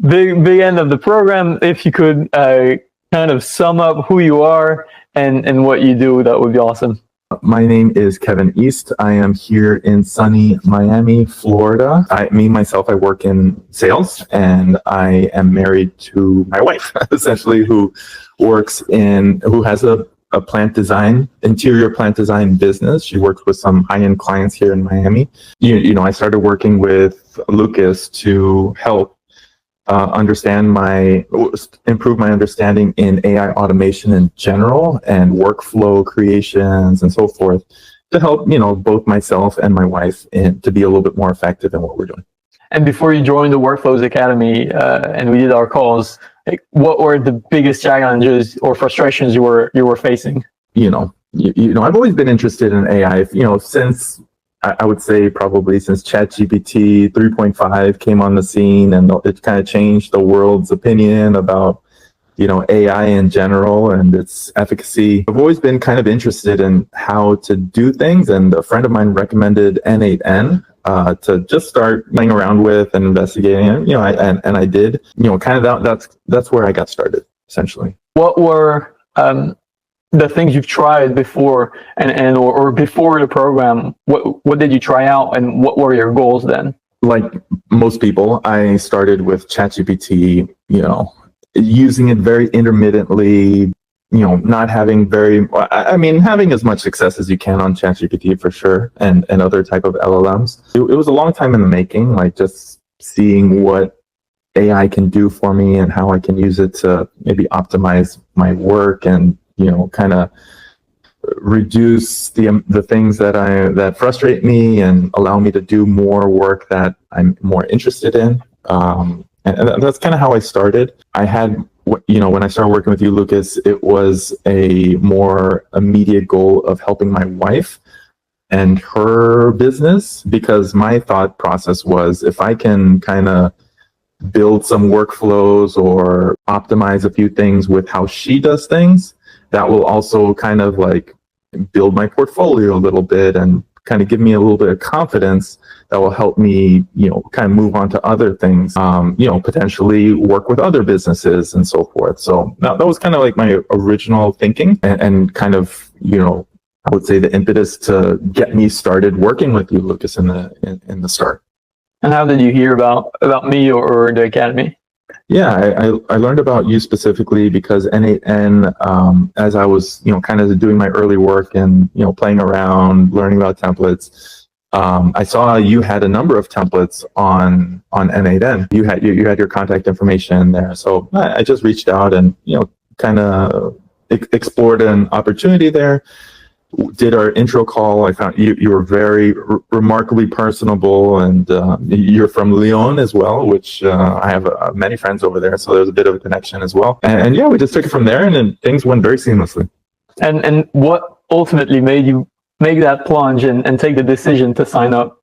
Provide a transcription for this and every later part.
big end of the program. If you could kind of sum up who you are and what you do, that would be awesome. My name is Kevin East. I am here in sunny Miami, Florida. I work in sales, and I am married to my wife, essentially, who has a plant design, interior plant design business. She works with some high-end clients here in Miami. I started working with Lucas to help improve my understanding in AI automation in general and workflow creations and so forth to help, both myself and my wife to be a little bit more effective in what we're doing. And before you joined the Workflows Academy and we did our calls, what were the biggest challenges or frustrations you were facing? I've always been interested in AI, since I would say probably since ChatGPT 3.5 came on the scene, and it kind of changed the world's opinion about, AI in general and its efficacy. I've always been kind of interested in how to do things, and a friend of mine recommended n8n to just start playing around with and investigating it, and I did, kind of that's where I got started, essentially. What were the things you've tried before or before the program? What did you try out, and what were your goals then? Like most people, I started with ChatGPT, using it very intermittently, not having having as much success as you can on ChatGPT for sure, and other type of LLMs. It was a long time in the making, like just seeing what AI can do for me and how I can use it to maybe optimize my work and kind of reduce the things that frustrate me and allow me to do more work that I'm more interested in. And that's kind of how I started. I had, when I started working with you, Lucas, it was a more immediate goal of helping my wife and her business, because my thought process was, if I can kind of build some workflows or optimize a few things with how she does things, that will also kind of like build my portfolio a little bit and kind of give me a little bit of confidence that will help me, kind of move on to other things, potentially work with other businesses and so forth. So that was kind of like my original thinking and kind of, I would say the impetus to get me started working with you, Lucas, in the start. And how did you hear about me or the Academy? Yeah, I learned about you specifically because n8n, as I was, kind of doing my early work and, playing around, learning about templates, I saw you had a number of templates on n8n. You had your contact information there. So I just reached out and, kind of explored an opportunity there. Did our intro call. I found you were very remarkably personable, and you're from Lyon as well, which I have many friends over there, so there's a bit of a connection as well. And yeah, we just took it from there, and then things went very seamlessly. And what ultimately made you make that plunge and take the decision to sign up?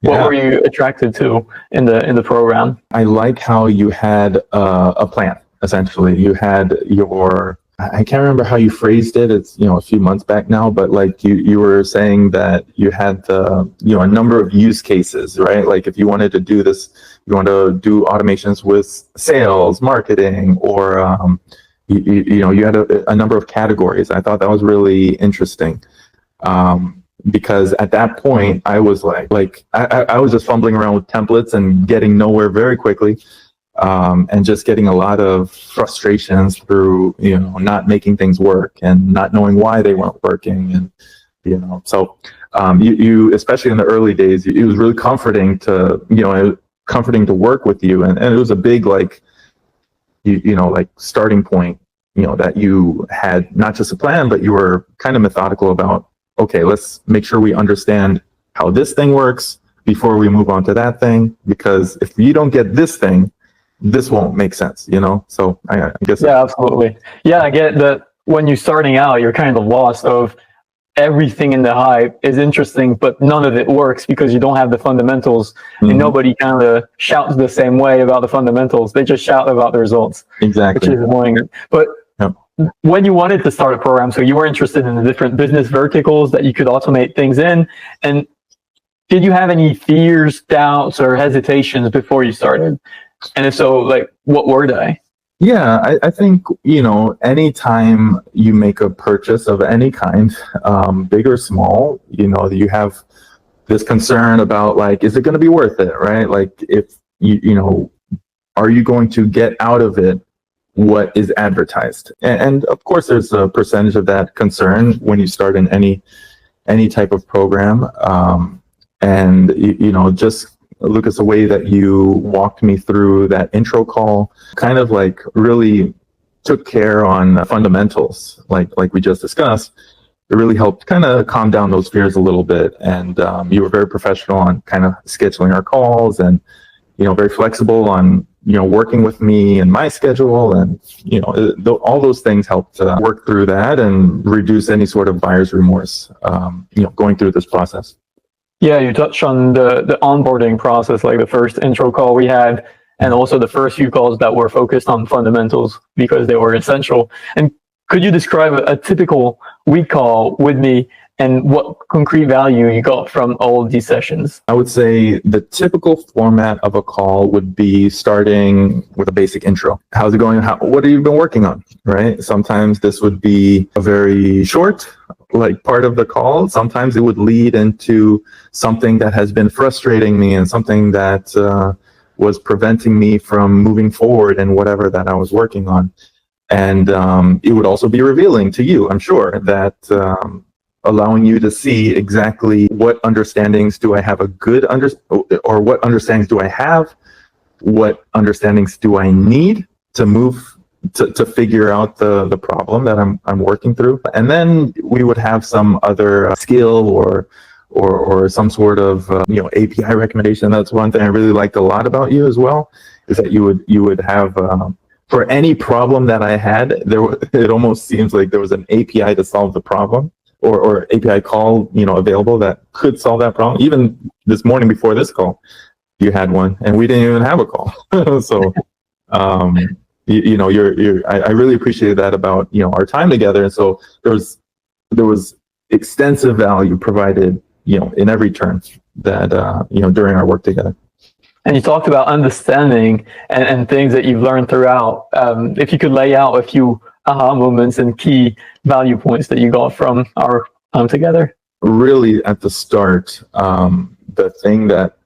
What were you attracted to in the program? I like how you had a plan. Essentially, you had your, I can't remember how you phrased it. It's, a few months back now, but like you were saying that you had a number of use cases, right? Like if you wanted to do this, you want to do automations with sales, marketing, or, you had a number of categories. I thought that was really interesting. Because at that point I was I was just fumbling around with templates and getting nowhere very quickly. And just getting a lot of frustrations through, not making things work and not knowing why they weren't working. And, so you, especially in the early days, it was really comforting to, work with you. And it was a big, starting point, that you had not just a plan, but you were kind of methodical about, okay, let's make sure we understand how this thing works before we move on to that thing. Because if you don't get this thing, this won't make sense, So I guess. Yeah, absolutely. Yeah, I get that when you're starting out, you're kind of lost of everything in the hype is interesting, but none of it works because you don't have the fundamentals. Mm-hmm. And nobody kind of shouts the same way about the fundamentals. They just shout about the results. Exactly. Which is annoying. But when you wanted to start a program, so you were interested in the different business verticals that you could automate things in, and did you have any fears, doubts, or hesitations before you started? And if so, like, what were they? Yeah, I think, anytime you make a purchase of any kind, big or small, you have this concern about, like, is it going to be worth it, right? Like, if are you going to get out of it what is advertised? And of course, there's a percentage of that concern when you start in any type of program. And just Lucas, the way that you walked me through that intro call kind of like really took care on fundamentals, like we just discussed. It really helped kind of calm down those fears a little bit. And you were very professional on kind of scheduling our calls, and very flexible on working with me and my schedule, and all those things helped work through that and reduce any sort of buyer's remorse going through this process. Yeah, you touched on the onboarding process, like the first intro call we had, and also the first few calls that were focused on fundamentals because they were essential. And could you describe a typical week call with me and what concrete value you got from all of these sessions? I would say the typical format of a call would be starting with a basic intro. How's it going? What have you been working on? Right? Sometimes this would be a very short, like, part of the call. Sometimes it would lead into something that has been frustrating me and something that was preventing me from moving forward in whatever that I was working on. And it would also be revealing to you, I'm sure, that allowing you to see exactly what understandings do I have or what understandings do I have, what understandings do I need to move to figure out the problem that I'm working through. And then we would have some other skill or some sort of API recommendation. That's one thing I really liked a lot about you as well, is that you would have for any problem that I had, it almost seems like there was an API to solve the problem, or API call available that could solve that problem. Even this morning before this call, you had one, and we didn't even have a call. So I really appreciated that about our time together. And so there was extensive value provided in every turn that during our work together. And you talked about understanding and things that you've learned throughout. If you could lay out a few aha moments and key value points that you got from our time together. Really, at the start, the thing that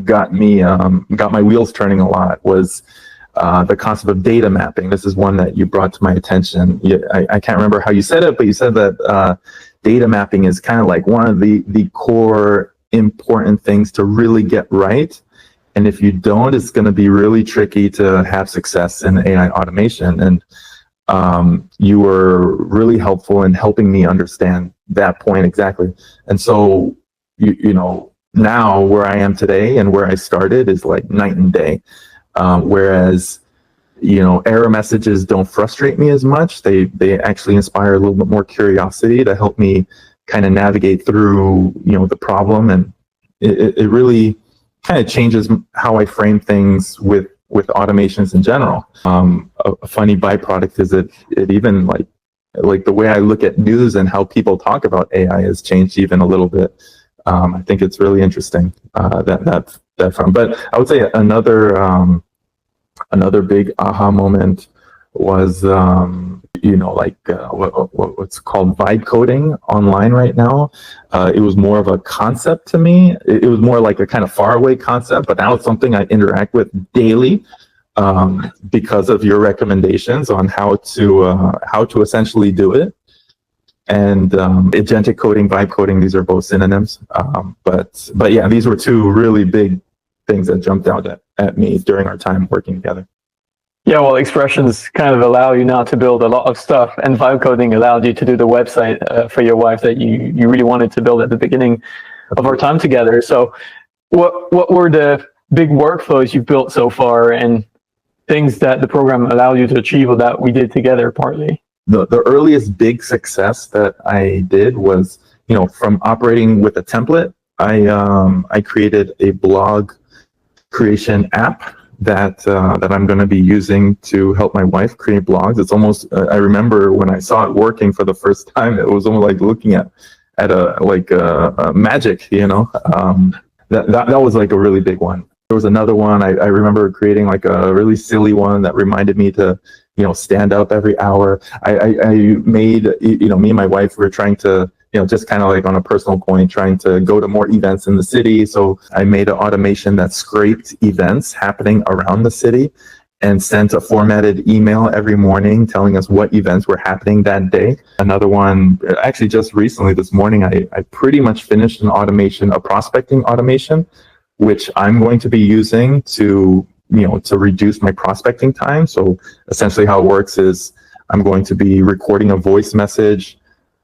got my wheels turning a lot was the concept of data mapping. This is one that you brought to my attention. I can't remember how you said it, but you said that data mapping is kind of like one of the core important things to really get right. And if you don't, it's going to be really tricky to have success in AI automation. And you were really helpful in helping me understand that point exactly. And so, now where I am today and where I started is like night and day. Whereas, error messages don't frustrate me as much. They actually inspire a little bit more curiosity to help me kind of navigate through, the problem. And it really kind of changes how I frame things with automations in general. A funny byproduct is that it even like the way I look at news and how people talk about AI has changed even a little bit. I think it's really interesting that from. But I would say another big aha moment was what's called vibe coding online right now. It was more of a concept to me. It was more like a kind of faraway concept, but now it's something I interact with daily because of your recommendations on how to essentially do it. And agentic coding, vibe coding, these are both synonyms. But yeah, these were two really big things that jumped out at me during our time working together. Yeah, well, expressions kind of allow you now to build a lot of stuff, and vibe coding allowed you to do the website for your wife that you really wanted to build at the beginning of our time together. So what were the big workflows you've built so far, and things that the program allowed you to achieve or that we did together partly? The earliest big success that I did was, from operating with a template, I created a blog creation app that I'm going to be using to help my wife create blogs. It's almost, I remember when I saw it working for the first time, it was almost like looking at a magic, that was like a really big one. There was another one. I remember creating like a really silly one that reminded me to, stand up every hour. I made, me and my wife were trying to, just kind of like on a personal point, trying to go to more events in the city. So I made an automation that scraped events happening around the city and sent a formatted email every morning telling us what events were happening that day. Another one, actually just recently this morning, I pretty much finished an automation, a prospecting automation, which I'm going to be using to reduce my prospecting time. So essentially how it works is I'm going to be recording a voice message,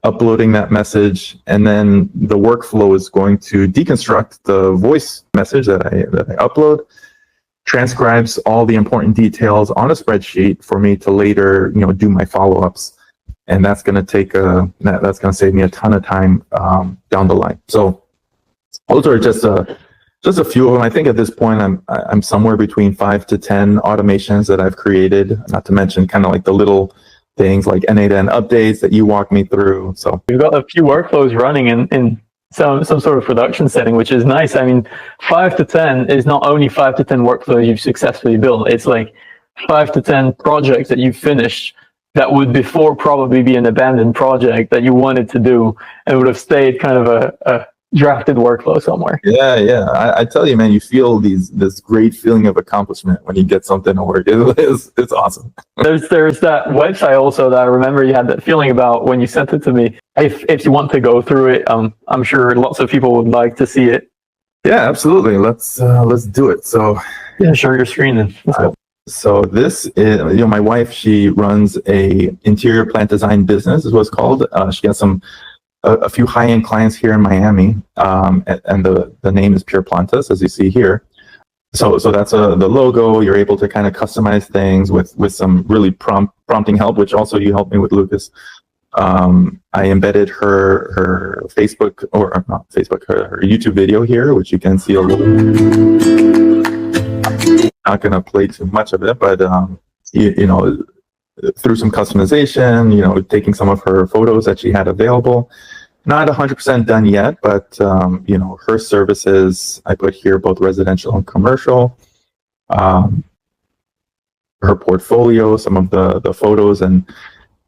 uploading that message, and then the workflow is going to deconstruct the voice message that I upload, transcribes all the important details on a spreadsheet for me to later, do my follow-ups. And that's going to that's going to save me a ton of time down the line. So those are just a few of them. I think at this point I'm somewhere between 5 to 10 automations that I've created, not to mention kind of like the little things like n8n updates that you walk me through. So we've got a few workflows running in some sort of production setting, which is nice. I mean, 5 to 10 is not only 5 to 10 workflows you've successfully built. It's like 5 to 10 projects that you've finished that would before probably be an abandoned project that you wanted to do and would have stayed kind of a drafted workflow somewhere. Yeah. I tell you, man, you feel this great feeling of accomplishment when you get something to work. It's awesome. There's that website also that I remember you had that feeling about when you sent it to me. If you want to go through it, I'm sure lots of people would like to see it. Yeah, absolutely. Let's do it. So yeah, share your screen then. Let's go. So this is, my wife, she runs a interior plant design business, is what it's called. She has a few high-end clients here in Miami, and the name is Pure Plantas, as you see here. So that's the logo. You're able to kind of customize things with some really prompting help, which also you helped me with, Lucas. I embedded her Facebook, or not Facebook, her YouTube video here, which you can see a little. Not going to play too much of it, but through some customization, taking some of her photos that she had available. Not 100% done yet, but her services I put here, both residential and commercial. Her portfolio, some of the photos and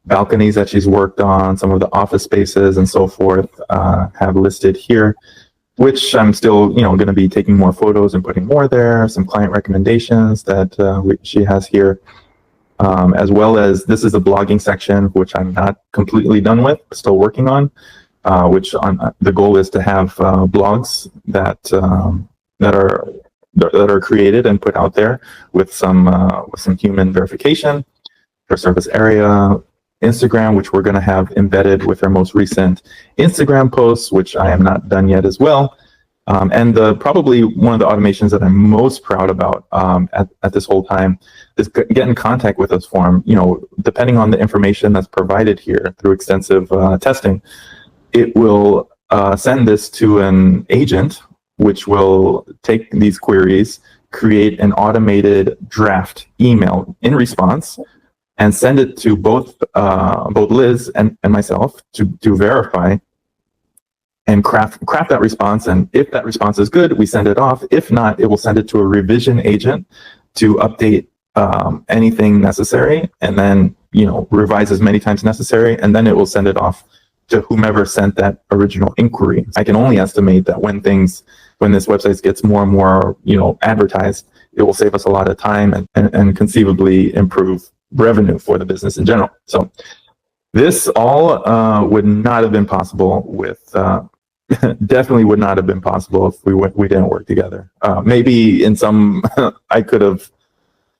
balconies that she's worked on, some of the office spaces and so forth, have listed here, which I'm still, going to be taking more photos and putting more there, some client recommendations that she has here, as well as this is a blogging section, which I'm not completely done with, still working on, which the goal is to have blogs that are created and put out there with some human verification for service area. Instagram, which we're going to have embedded with our most recent Instagram posts, which I am not done yet as well. And probably one of the automations that I'm most proud about at this whole time is get in contact with us form. Depending on the information that's provided here through extensive testing, it will send this to an agent, which will take these queries, create an automated draft email in response, and send it to both Liz and myself to verify and craft that response. And if that response is good, we send it off. If not, it will send it to a revision agent to update anything necessary, and then revise as many times necessary, and then it will send it off to whomever sent that original inquiry. I can only estimate that when this website gets more and more advertised, it will save us a lot of time and conceivably improve revenue for the business in general. So this all would not have been possible with definitely would not have been possible if we didn't work together. Maybe in some I could have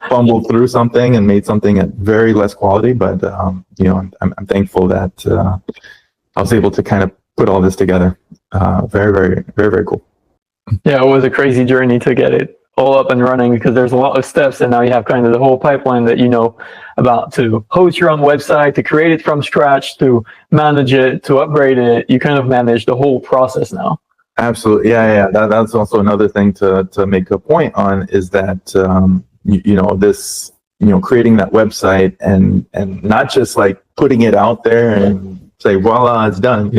fumbled through something and made something at very less quality, but I'm thankful that I was able to kind of put all this together. Very, very, very, very cool. Yeah, it was a crazy journey to get it all up and running, because there's a lot of steps, and now you have kind of the whole pipeline that about to host your own website, to create it from scratch, to manage it, to upgrade it. You kind of manage the whole process now. Absolutely. Yeah. That's also another thing to make a point on, is that this creating that website and not just like putting it out there and say voila, it's done.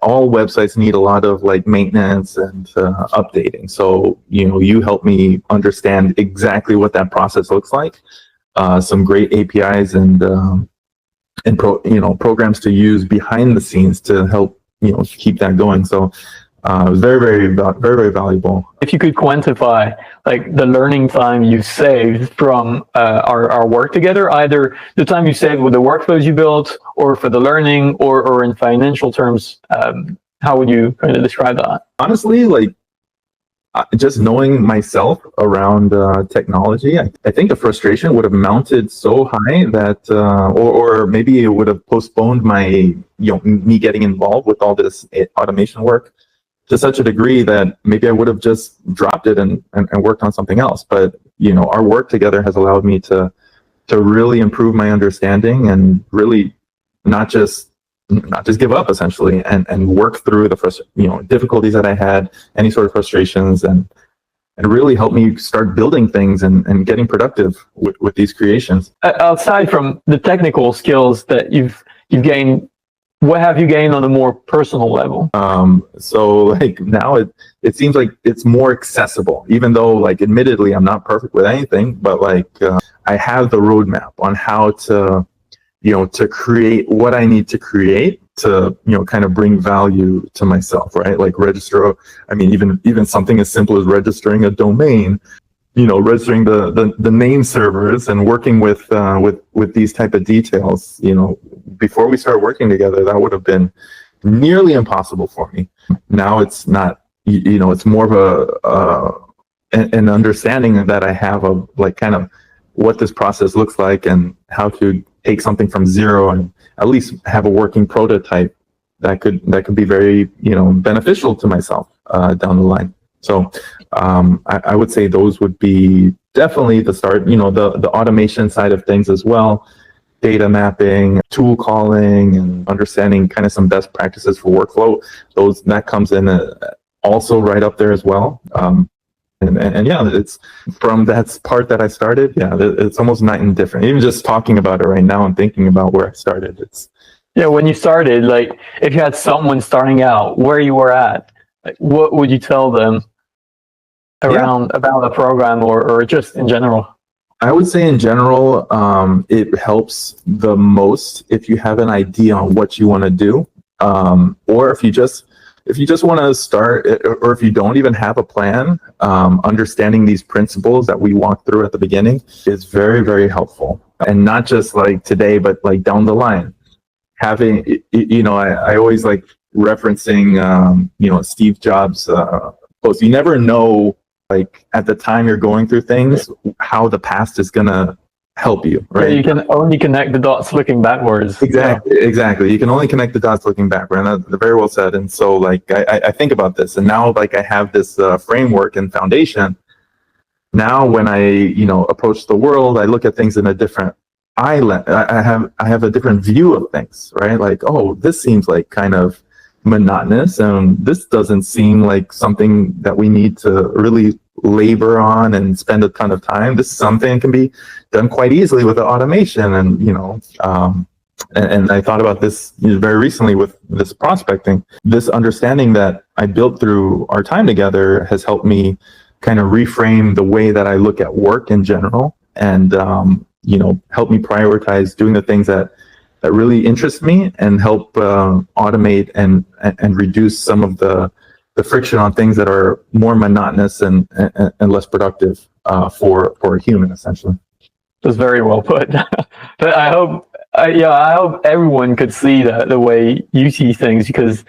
all websites need a lot of like maintenance and updating. So, you help me understand exactly what that process looks like. Some great APIs and programs to use behind the scenes to help, keep that going. So, it was very, very, very, very valuable. If you could quantify like the learning time you saved from our work together, either the time you saved with the workflows you built, or for the learning, or in financial terms, how would you kind of describe that? Honestly, like just knowing myself around technology, I think the frustration would have mounted so high that, or maybe it would have postponed my, me getting involved with all this automation work to such a degree that maybe I would have just dropped it and worked on something else. But, our work together has allowed me to really improve my understanding and really not just give up essentially and work through the difficulties that I had, any sort of frustrations, and really help me start building things and getting productive with these creations. Aside from the technical skills that you've gained, what have you gained on a more personal level? So like now it seems like it's more accessible, even though like admittedly I'm not perfect with anything, but like I have the roadmap on how to to create what I need to create to kind of bring value to myself, right? Like even something as simple as registering a domain, registering the name servers and working with these type of details. Before we start working together, that would have been nearly impossible for me. Now it's not. It's more of an understanding that I have of like kind of what this process looks like and how to take something from zero and at least have a working prototype that could be very beneficial to myself down the line. So I would say those would be definitely the start. The automation side of things as well, data mapping, tool calling, and understanding kind of some best practices for workflow. That comes in also right up there as well. And yeah, it's from that part that I started. Yeah, it's almost night and different. Even just talking about it right now and thinking about where I started, when you started, like if you had someone starting out where you were at, like, what would you tell them about a program or just in general? I would say in general, it helps the most if you have an idea on what you want to do, or if you just want to start, or if you don't even have a plan, understanding these principles that we walked through at the beginning is very, very helpful. And not just like today, but like down the line. Having, I always like referencing, Steve Jobs' post. You never know, like at the time you're going through things, how the past is going to help you, right? Yeah, you can only connect the dots looking backwards. Exactly. You can only connect the dots looking backward. And that's very well said. And so like, I think about this, and now like I have this framework and foundation. Now when I, approach the world, I look at things in a different island. I have a different view of things, right? Like, oh, this seems like kind of monotonous, and this doesn't seem like something that we need to really labor on and spend a ton of time. This is something that can be done quite easily with the automation. And and I thought about this very recently with this prospecting. This understanding that I built through our time together has helped me kind of reframe the way that I look at work in general, and help me prioritize doing the things that really interest me, and help automate and reduce some of the friction on things that are more monotonous and less productive for a human, essentially. That's very well put. But I hope everyone could see the way you see things, because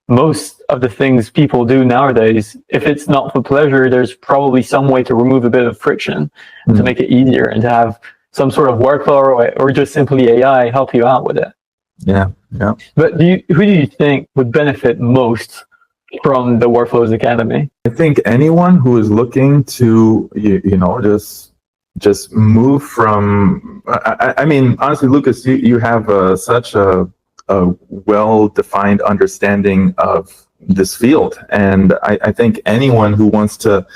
most of the things people do nowadays, if it's not for pleasure, there's probably some way to remove a bit of friction to make it easier, and to have some sort of workflow or just simply AI help you out with it. Yeah. But who do you think would benefit most from the Workflows Academy? I think anyone who is looking to, just move from, I mean, honestly, Lucas, you have such a well-defined understanding of this field. And I think anyone who wants to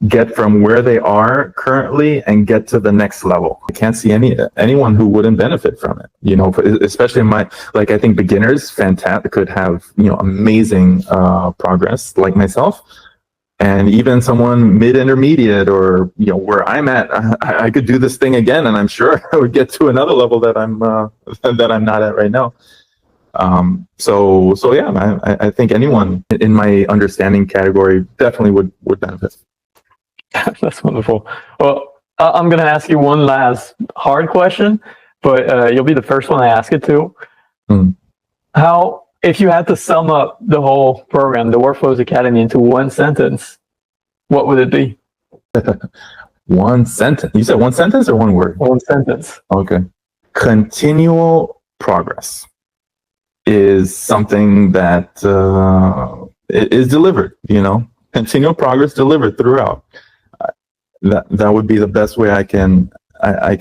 get from where they are currently and get to the next level. I can't see anyone who wouldn't benefit from it, you know, especially in my, like, I think beginners could have, you know, amazing progress like myself. And even someone mid-intermediate or, you know, where I'm at, I could do this thing again, and I'm sure I would get to another level that I'm not at right now. So yeah, I think anyone in my understanding category definitely would benefit. That's wonderful. Well, I'm going to ask you one last hard question, but you'll be the first one I ask it to. How, if you had to sum up the whole program, the Workflows Academy, into one sentence, what would it be? One sentence? You said one sentence or one word? One sentence. Okay. Continual progress is something that is delivered, you know, continual progress delivered throughout. That would be the best way I can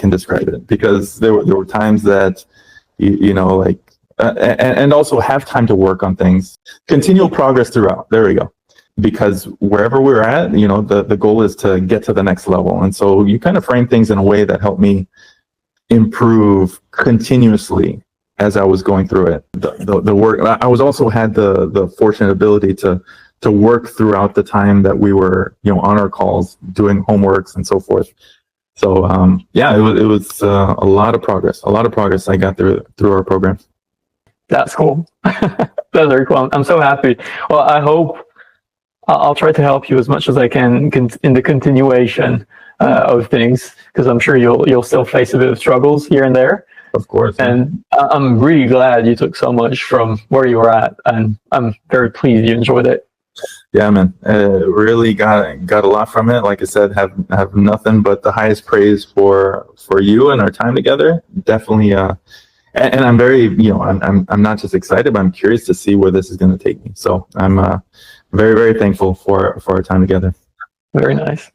describe it, because there were times that you know, like and also have time to work on things. Continual progress throughout. There we go. Because wherever we're at, you know, the goal is to get to the next level, and so you kind of frame things in a way that helped me improve continuously as I was going through it. The work, I was also had the fortunate ability to work throughout the time that we were, you know, on our calls, doing homeworks and so forth. So yeah, it was a lot of progress I got through our program. That's cool. That's very cool. I'm so happy. Well, I hope I'll try to help you as much as I can in the continuation of things, because I'm sure you'll still face a bit of struggles here and there. Of course. And I'm really glad you took so much from where you were at, and I'm very pleased you enjoyed it. Yeah, man, really got a lot from it. Like I said, have nothing but the highest praise for you and our time together. Definitely, and I'm very, you know, I'm not just excited, but I'm curious to see where this is going to take me. So I'm very, very thankful for our time together. Very nice.